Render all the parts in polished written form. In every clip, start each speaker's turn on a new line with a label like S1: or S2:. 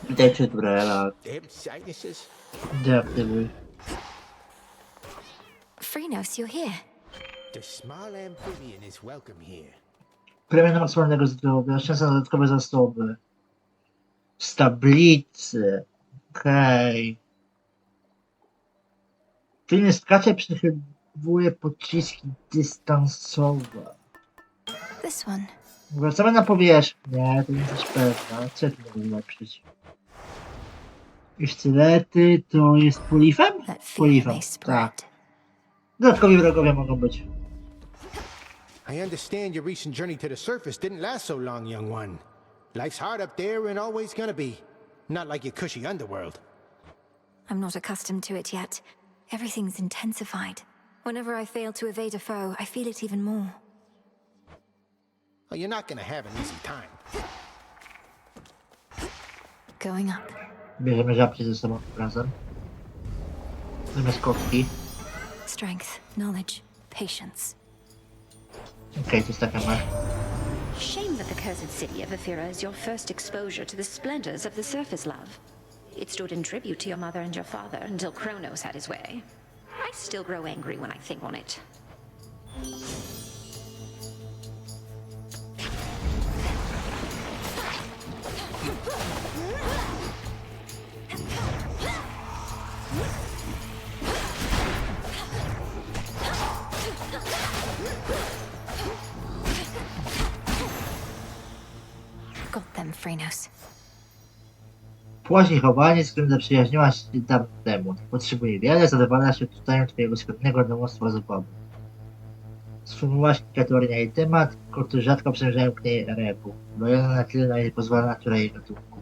S1: Witajcie, crawler'a. Deaktywy.
S2: Freenos, you're here.
S3: The small amphibian is welcome here.
S1: Premia maksymalnego zdrowia, szansa na dodatkowe zasoby. Z tablicy. Okej. Tylny skacze przychyluje pociski dystansowe.
S2: This one.
S1: Wracamy na powierzchnię, to jest też pewne. Co tu mogę ulepszyć? I sztylety to jest polifem?
S2: That fear
S1: Polifem,
S2: may spread.
S1: tak. Dodatkowi wrogowie mogą być.
S3: I understand your recent journey to the surface didn't last so long, young one. Life's hard up there and always gonna be. Not like your cushy underworld.
S2: I'm not accustomed to it yet. Everything's intensified. Whenever I fail to evade a foe, I feel it even more.
S3: Well, you're not gonna have an easy time.
S2: Going up.
S1: Bierzemy żabki ze sobą razem. Zamiast kostki.
S2: Strength, knowledge, patience.
S1: Okej, to jest taka ma.
S4: Shame that the cursed city of Ephyra is your first exposure to the splendors of the surface, love. It stood in tribute to your mother and your father until Kronos had his way. I still grow angry when I think on it.
S2: Got them, Freenos.
S1: Płaszcz i chowanie, z którym zaprzyjaźniła się dawno temu. Potrzebuje wiele, zadowala się tutaj twojego skromnego domostwa zabawy. Sformułowałaś kilka teorii na jej temat, które rzadko przemierzają k niej reguł. Lojalna na tyle, na ile pozwala natura jej gatunku.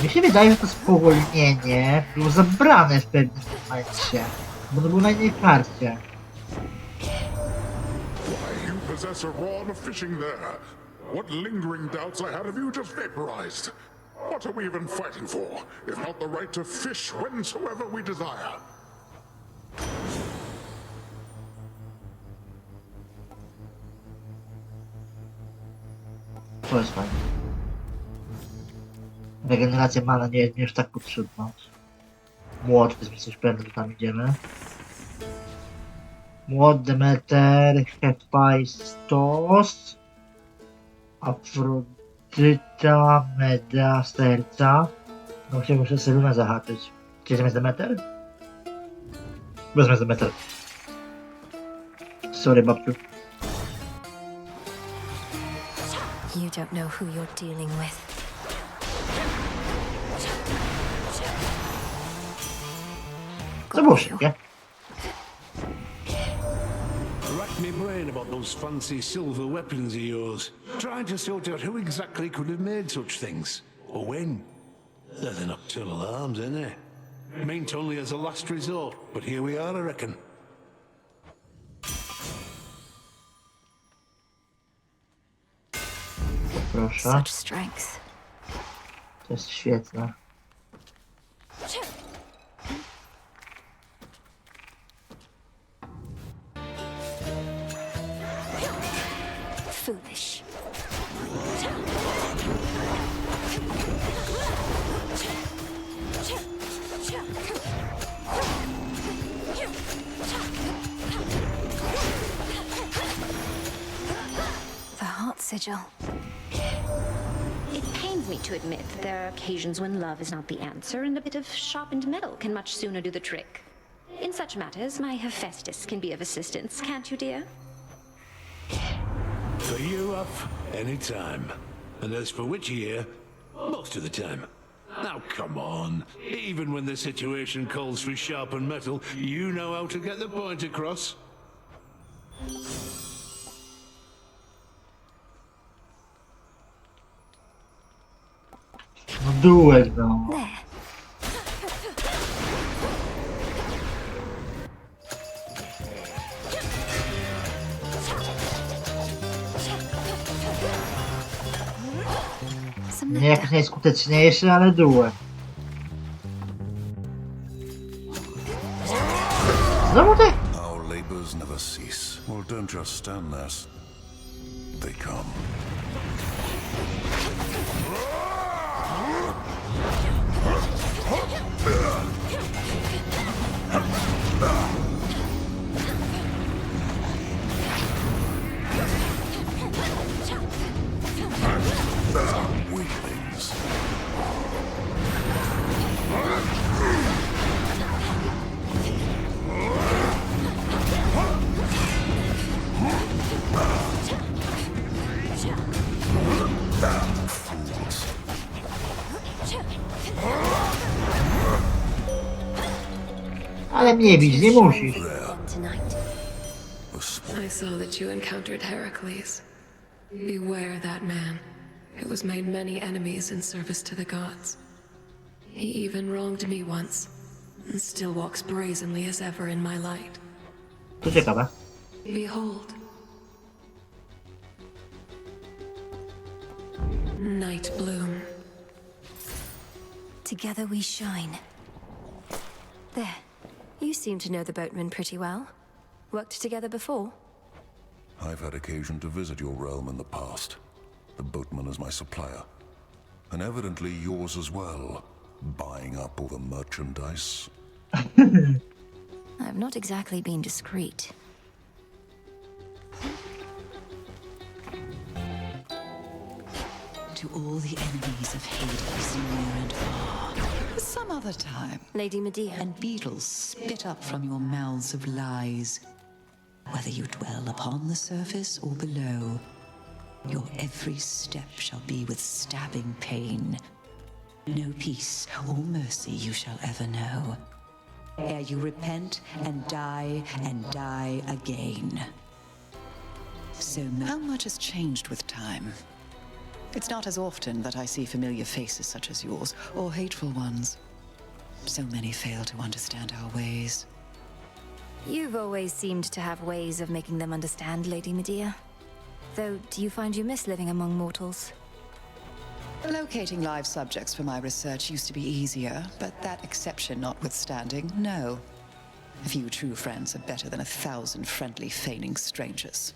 S1: Mi się wydaje, że to spowolnienie było zabrane w pewnym momencie, bo to było na innej karcie.
S5: Why, you possess a rod of fishing there. What lingering doubts I had of you just vaporized. What are we even fighting for, if not the right to fish whensoever we desire?
S1: To jest fajne. Regeneracja mana nie jest mi już tak potrzebna. Młot, to jest coś pewne, że tam idziemy. Młot, Demeter, Hephaistos, Afrodyta, Medea, serca. No się muszę sobie runę zahaczyć. Czy jest Demeter? Wezmę Demeter. Sorry, babciu.
S2: You don't know who you're dealing with.
S1: Co było szybkie?
S6: Racked my brain about those fancy silver weapons of yours. Trying to sort out who exactly could have made such things. Or when. They're nocturnal arms, ain't they? Meant only as a last resort, but here we are, I reckon.
S1: Proszę.
S2: Such strength.
S1: To jest świetne.
S2: Foolish. The heart sigil.
S4: It pains me to admit that there are occasions when love is not the answer, and a bit of sharpened metal can much sooner do the trick. In such matters, my Hephaestus can be of assistance, can't you, dear?
S6: For you up any time. And as for Witchy here, most of the time. Now come on. Even when the situation calls for sharpened metal, you know how to get the point across.
S1: No duel, no.
S2: There.
S1: Nie jakoś najskuteczniejszy, ale duel. Znowu ty?
S7: Our labors never cease. Well, don't just stand there. They come. Weaklings.
S1: Ale mnie bić nie musisz.
S2: Tonight.
S8: I saw that you encountered Heracles. Beware that man. It was made many enemies in service to the gods. He even wronged me once, and still walks brazenly as ever in my light.
S1: To ciekawe.
S8: Behold. Night bloom.
S2: Together we shine. There. You seem to know the boatman pretty well. Worked together before?
S7: I've had occasion to visit your realm in the past. The boatman is my supplier. And evidently yours as well. Buying up all the merchandise.
S2: I've not exactly been discreet.
S9: To all the enemies of Hades near and far. Some other time.
S2: Lady Medea.
S9: And beetles spit up from your mouths of lies. Whether you dwell upon the surface or below, your every step shall be with stabbing pain. No peace or mercy you shall ever know, ere you repent and die again. So how much has changed with time? It's not as often that I see familiar faces such as yours, or hateful ones. So many fail to understand our ways.
S2: You've always seemed to have ways of making them understand, Lady Medea. Though, do you find you miss living among mortals?
S9: Locating live subjects for my research used to be easier, but that exception notwithstanding, no. A few true friends are better than 1,000 friendly feigning strangers.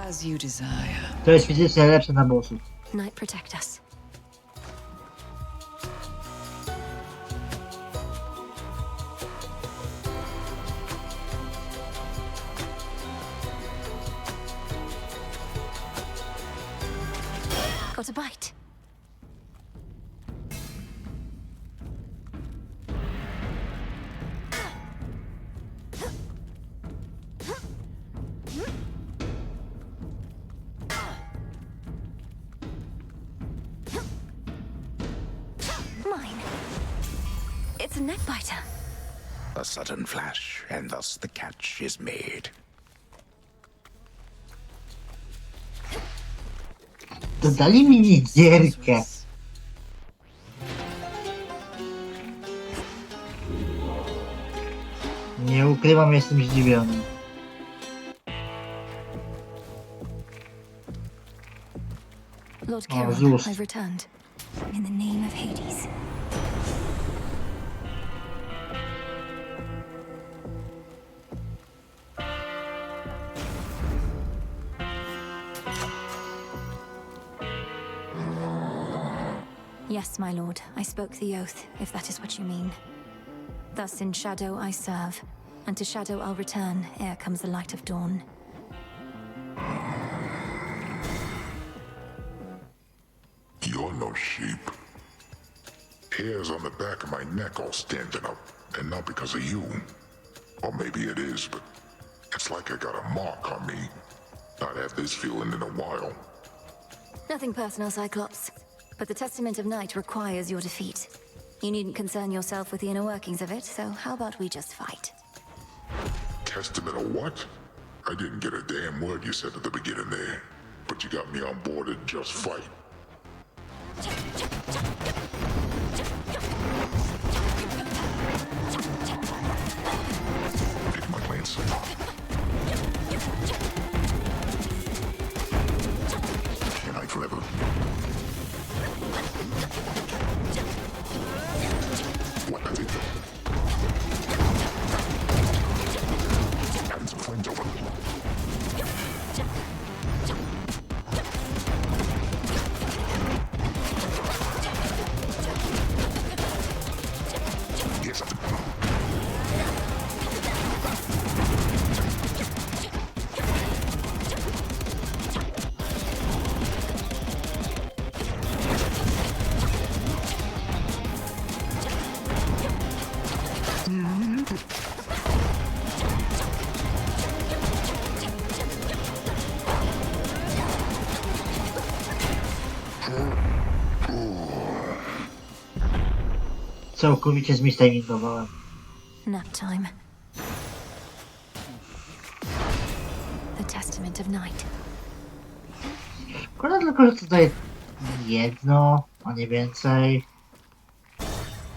S9: As you desire.
S1: To jest fizycznie lepsze na bossów.
S2: Night protect us. Got a bite. Mine. It's a neck biter.
S10: A sudden flash, and thus the catch is made.
S1: Dodali mi gierkę. Nie ukrywam, jestem zdziwiony.
S2: Lord
S1: Oh,
S2: Charon,
S1: Zeus.
S2: I've returned. In the name of Hades. Yes, my lord, I spoke the oath, if that is what you mean. Thus in shadow I serve, and to shadow I'll return ere comes the light of dawn.
S5: You're no sheep. Hairs on the back of my neck all standing up, and not because of you. Or maybe it is, but it's like I got a mark on me. Not had this feeling in a while.
S2: Nothing personal, Cyclops. But the Testament of Night requires your defeat. You needn't concern yourself with the inner workings of it, so how about we just fight?
S5: Testament of what? I didn't get a damn word you said at the beginning there. But you got me on board and just fight. Pick my lane, son.
S1: Całkowicie zmistimingowałem.
S2: Nap time. The Testament of Night.
S1: Szkoda tylko, że tutaj jedno, a nie więcej.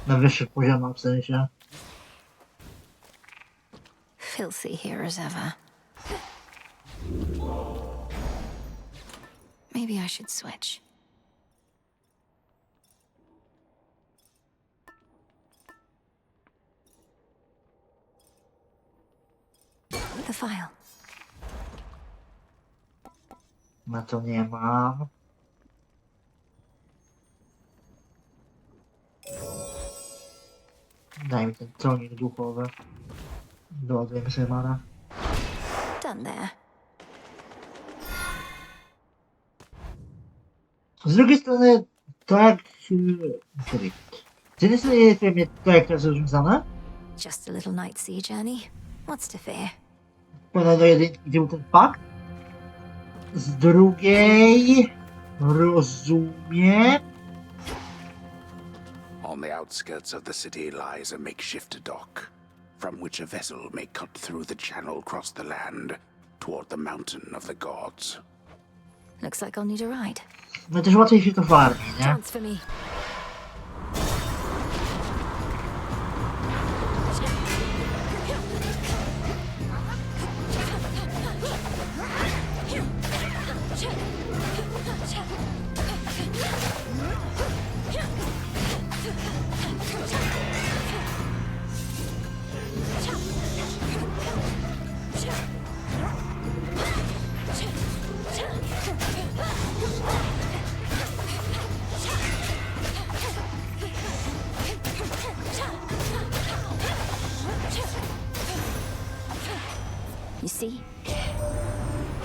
S1: Na wyższych poziomach w sensie.
S2: Filthy here as ever. Maybe I should switch. The file.
S1: Na to nie mam. Daj mi ten tonik duchowy. Doładujemy sobie mana.
S2: Done there.
S1: Z drugiej strony, tak... Sorry. Z jednej strony nie wiem, to jak to jest rozwiązane.
S2: Just a little night sea journey. What's to fear?
S1: Ponad do jedynki był ten pakt. Z drugiej... Rozumiem.
S10: On the outskirts of the city lies a makeshift dock, from which a vessel may cut through the channel across the land toward the mountain of the gods.
S2: Looks like I'll need a ride.
S1: No też łatwiej się to farmi, nie?
S2: Chance for me. You see?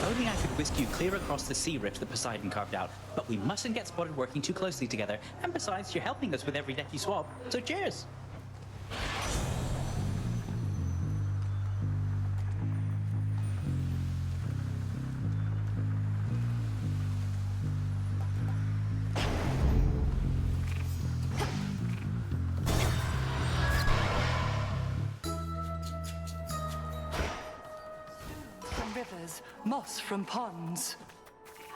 S11: Only I could whisk you clear across the sea rift that Poseidon carved out, but we mustn't get spotted working too closely together. And besides, you're helping us with every deck you swap, so cheers!
S12: Rivers, moss from ponds.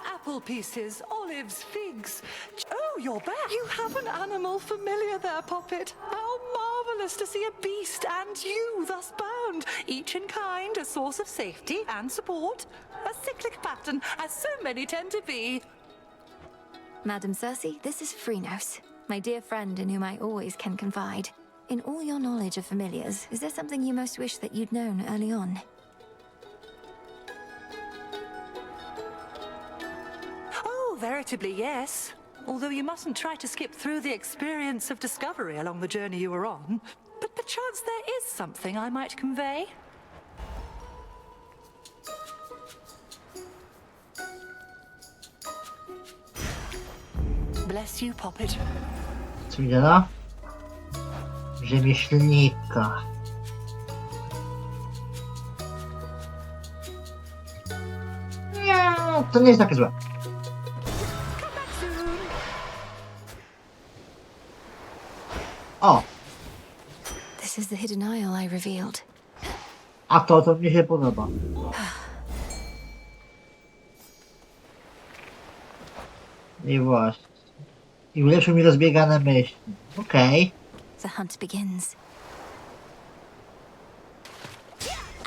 S12: Apple pieces, olives, figs. Oh, you're back. You have an animal familiar there, Poppet. How marvelous to see a beast and you thus bound, each in kind, a source of safety and support. A cyclic pattern, as so many tend to be.
S2: Madam Circe, this is Phrynos, my dear friend in whom I always can confide. In all your knowledge of familiars, is there something you most wish that you'd known early on?
S12: Oh, veritably, yes. Although you mustn't try to skip through the experience of discovery along the journey you were on. But perchance there is something I might convey. Bless you, Poppet.
S1: Co mi da? Rzemieślnika. Nie, to nie jest takie złe. O!
S2: This is the hidden isle I revealed.
S1: A to mi się podoba. I właśnie. I ulepszył mi rozbiegane myśli. Okej.
S2: The hunt begins.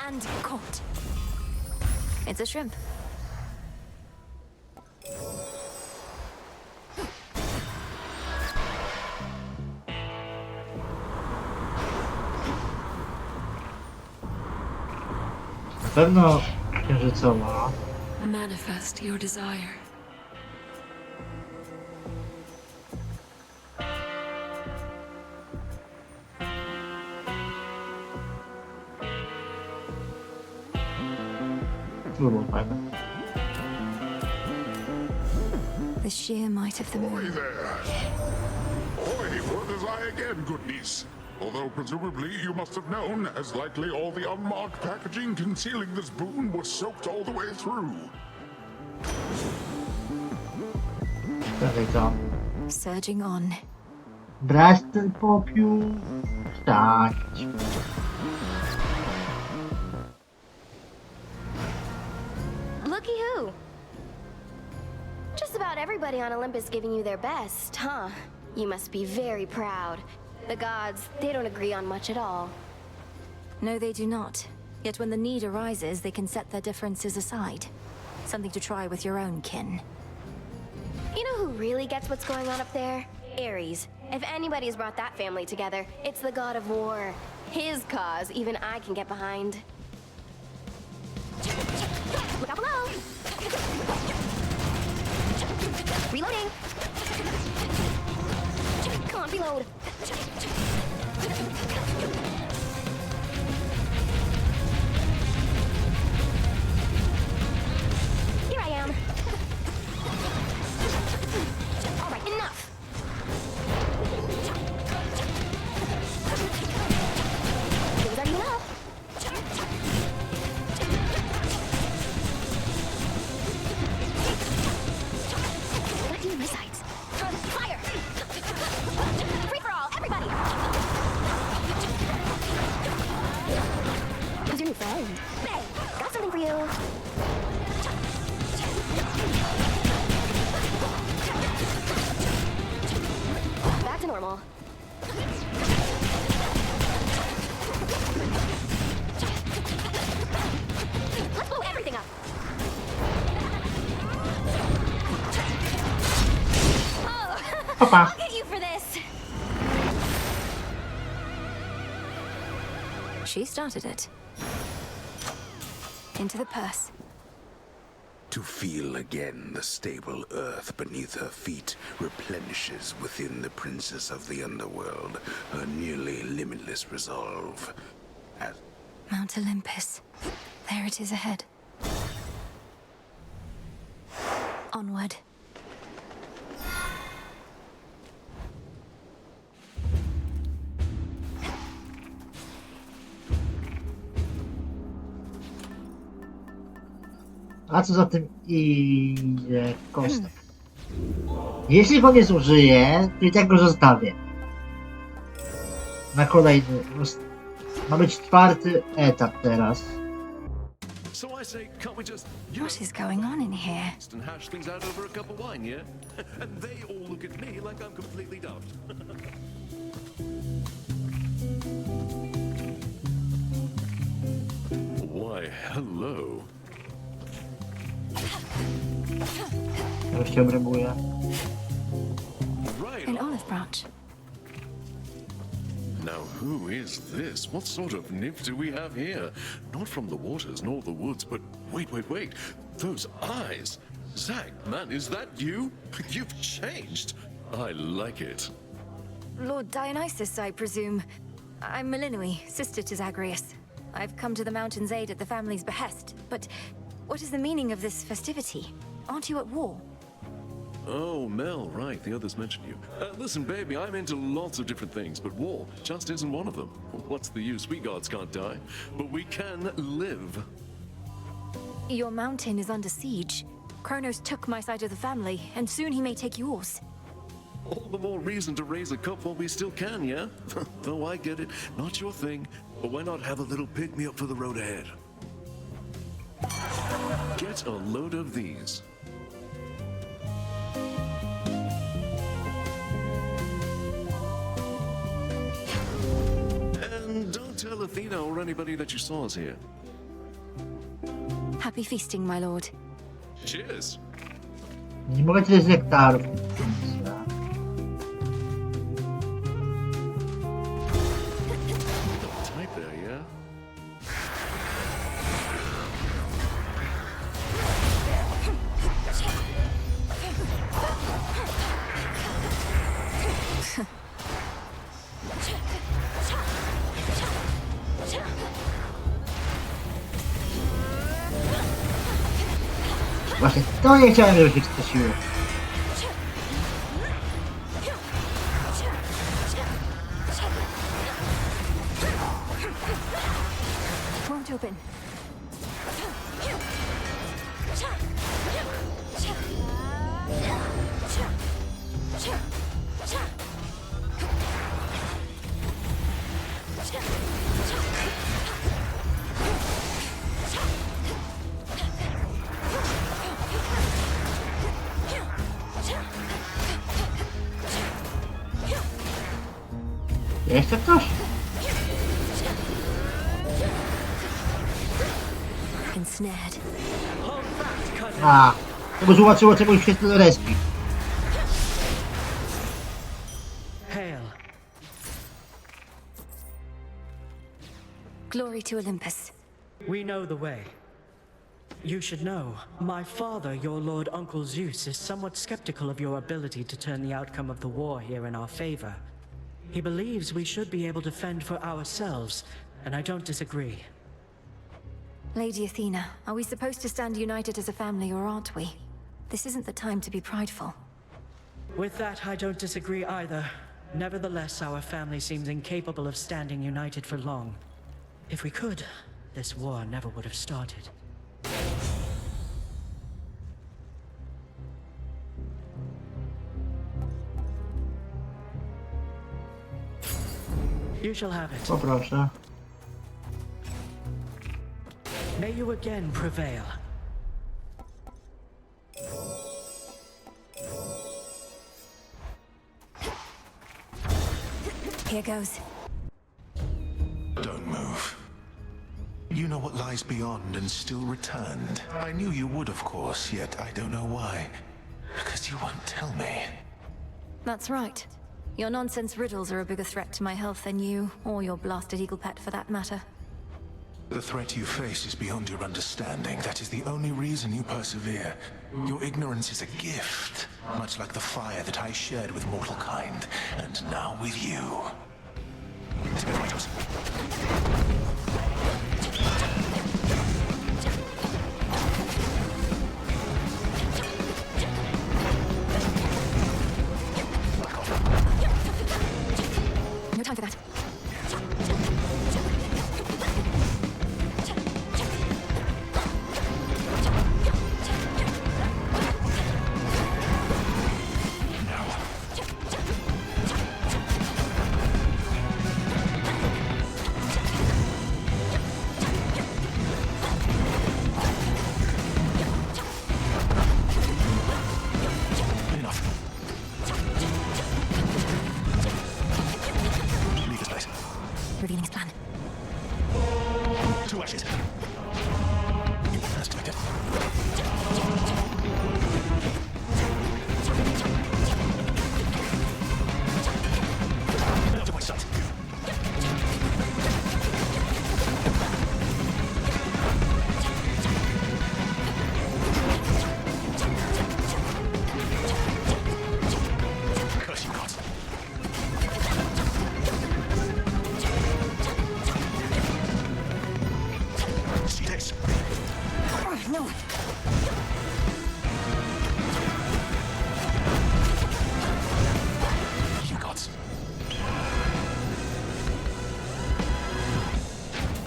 S2: And caught. It's a shrimp.
S1: Na pewno księżycowa.
S8: Manifest your desire.
S1: Było fajne.
S2: The sheer might of the
S5: Ahoy
S2: moon.
S5: there! Ahoy for desire again, good niece. Although presumably you must have known, as likely all the unmarked packaging concealing this boon was soaked all the way through.
S1: Dalej to.
S2: Surging on.
S1: Brać ten popiół. Tak.
S13: Looky who. Just about everybody on Olympus giving you their best, huh? You must be very proud. The gods, they don't agree on much at all.
S2: No, they do not. Yet when the need arises, they can set their differences aside. Something to try with your own kin.
S13: You know who really gets what's going on up there? Ares. If anybody's brought that family together, it's the god of war. His cause, even I can get behind. Look out below! Reloading! Come on, reload! Here I am! Alright, enough! Things aren't enough! What do you miss sights? Fire! Free for all, everybody! Who's your new friend? Hey, got something for you! Back to normal. Let's blow everything up!
S1: Papa.
S13: I'll get you for this!
S2: She started it. Into the purse.
S10: To feel again the stable earth beneath her feet replenishes within the princess of the underworld her nearly limitless resolve. As
S2: Mount Olympus. There it is ahead. Onward.
S1: A co za tym idzie kostek? Jeśli go nie zużyję, to i tak go zostawię. Na kolejny. Ma być 4. etap teraz.
S14: So I say, can't we just
S2: What is going on in here?
S14: and hash things out over a cup of wine, yeah? And they all look at me like I'm completely daft. Why, hello.
S1: Już się obrębuje.
S14: Right.
S2: An olive branch.
S14: Now, who is this? What sort of nymph do we have here? Not from the waters nor the woods, but wait. Those eyes! Zach, man, is that you? You've changed. I like it.
S2: Lord Dionysos, I presume. I'm Melinoe, sister to Zagreus. I've come to the mountain's aid at the family's behest, but what is the meaning of this festivity? Aren't you at war?
S14: Oh, Mel, right, the others mentioned you. Listen, baby, I'm into lots of different things, but war just isn't one of them. What's the use? We gods can't die, but we can live.
S2: Your mountain is under siege. Kronos took my side of the family, and soon he may take yours.
S14: All the more reason to raise a cup while we still can, yeah? Though I get it, not your thing, but why not have a little pick-me-up for the road ahead? Get a load of these. And don't tell Athena or anybody that you saw us here.
S2: Happy feasting, my lord.
S14: Cheers!
S1: Nie mogę tyle z nektarów.
S14: Type there, yeah?
S1: Właśnie to nie chciałem, żeby się skosiło.
S2: Won't open.
S1: Jeszcze ktoś?
S2: Ensnared.
S1: A, to by zobaczyło czegoś przez tyle respi.
S15: Hail.
S2: Glory to Olympus.
S15: We know the way. You should know, my father, your Lord Uncle Zeus, is somewhat skeptical of your ability to turn the outcome of the war here in our favor. He believes we should be able to fend for ourselves, and I don't disagree.
S2: Lady Athena, are we supposed to stand united as a family or aren't we? This isn't the time to be prideful.
S15: With that, I don't disagree either. Nevertheless, our family seems incapable of standing united for long. If we could, this war never would have started. You shall have it.
S1: Poproszę.
S15: May you again prevail.
S2: Here goes.
S10: Don't move. You know what lies beyond and still returned. I knew you would, of course, yet I don't know why. Because you won't tell me.
S2: That's right. Your nonsense riddles are a bigger threat to my health than you, or your blasted eagle pet for that matter.
S10: The threat you face is beyond your understanding. That is the only reason you persevere. Your ignorance is a gift, much like the fire that I shared with mortal kind, and now with you.
S2: No time for that. Revealing his plan.
S10: Two ashes. That's taken. Out of my sight. Curse you, gods.
S2: No.
S10: You gods.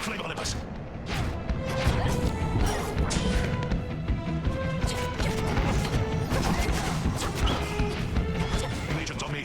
S10: Flame Olympus. Legions on me.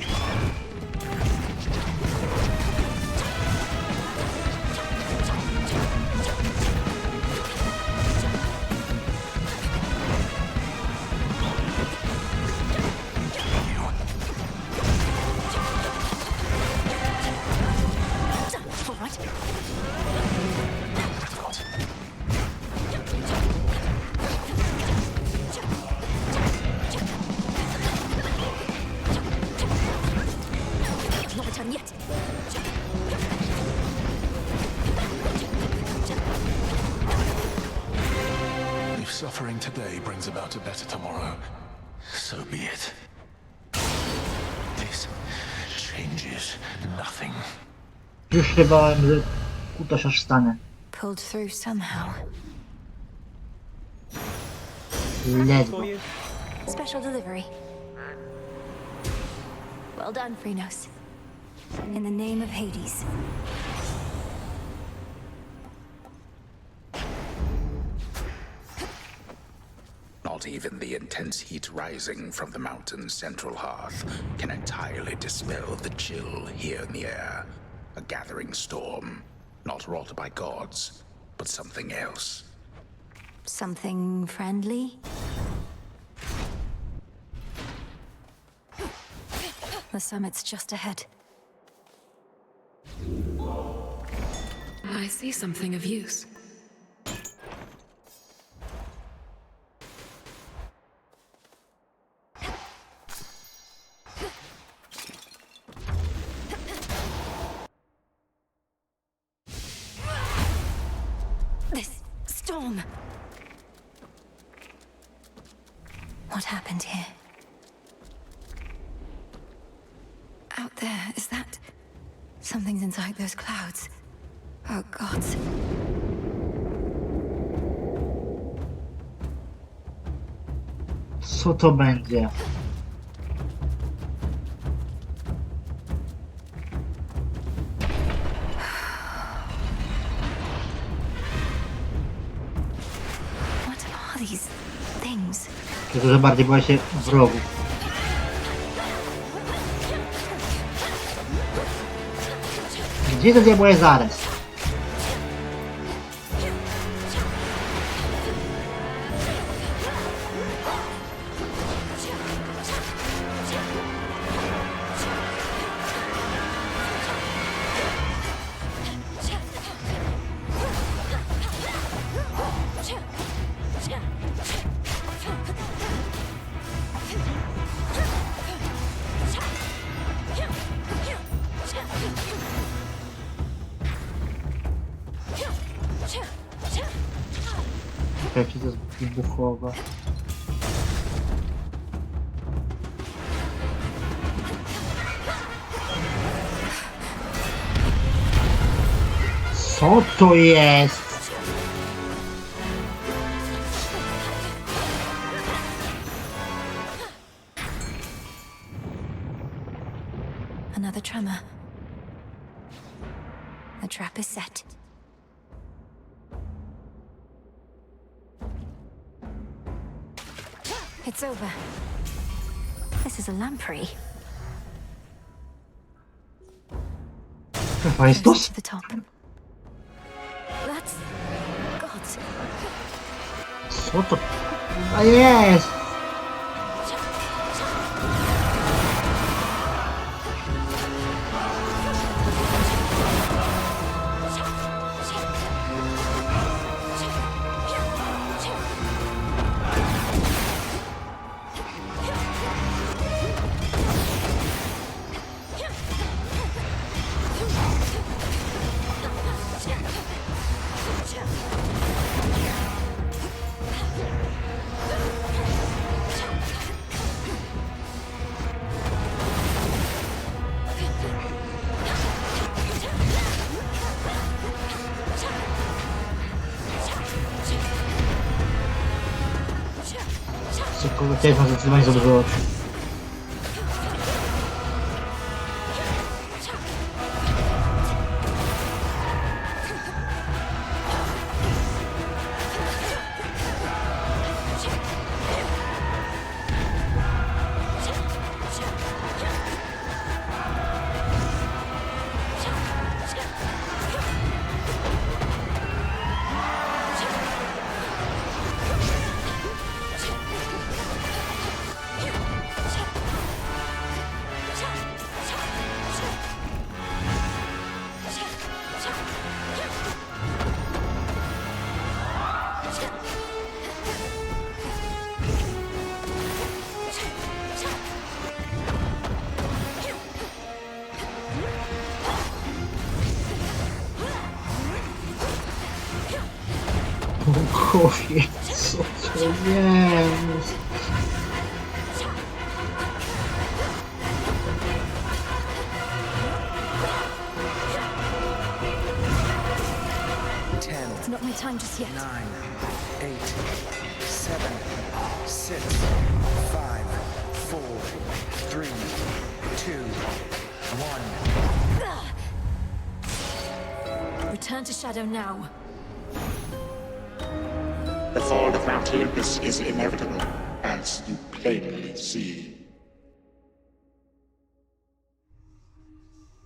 S10: If suffering today brings about a better tomorrow, so be it. This changes nothing.
S1: Już się bałem, że kutoś aż stanę.
S2: Pulled through somehow.
S1: Ledwo.
S2: Special delivery. Well done, Phrynos. In the name of Hades.
S10: Not even the intense heat rising from the mountain's central hearth can entirely dispel the chill here in the air. A gathering storm, not wrought by gods, but something else.
S2: Something friendly? The summit's just ahead.
S8: I see something of use.
S2: This storm. What happened here? Out there, is that... Something's inside those clouds. Oh, gods.
S1: Co to będzie?
S2: What are these things?
S1: Tylko, że bardziej boję się wrogów. Gdzie to diabła jest zaraz? Czy to jest wybuchowe? Co to jest?
S2: Another tremor. The trap is set. It's over. This is a lamprey.
S1: Hephaistos?
S2: To the top. That's... God.
S1: Co to? A jest! Też mam zdecydowanie za dużo oczu. Bogowie, co to jest?
S2: It's not my time just yet.
S16: 9, 8, 7, 6, 5, 4, 3, 2, 1.
S2: Return to shadow now.
S17: The fall of Mount Olympus is inevitable, as you plainly see.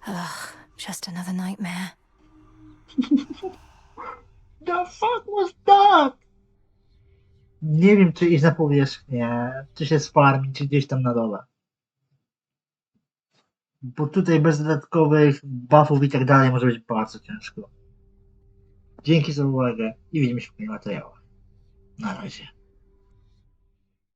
S2: Ugh, just another nightmare.
S1: The fuck was that? Nie wiem, czy iść na powierzchnię, czy się sfarmić, czy gdzieś tam na dole. Bo tutaj bez dodatkowych buffów i tak dalej może być bardzo ciężko. Dzięki za uwagę i widzimy się w kolejnych materiałach. Na razie.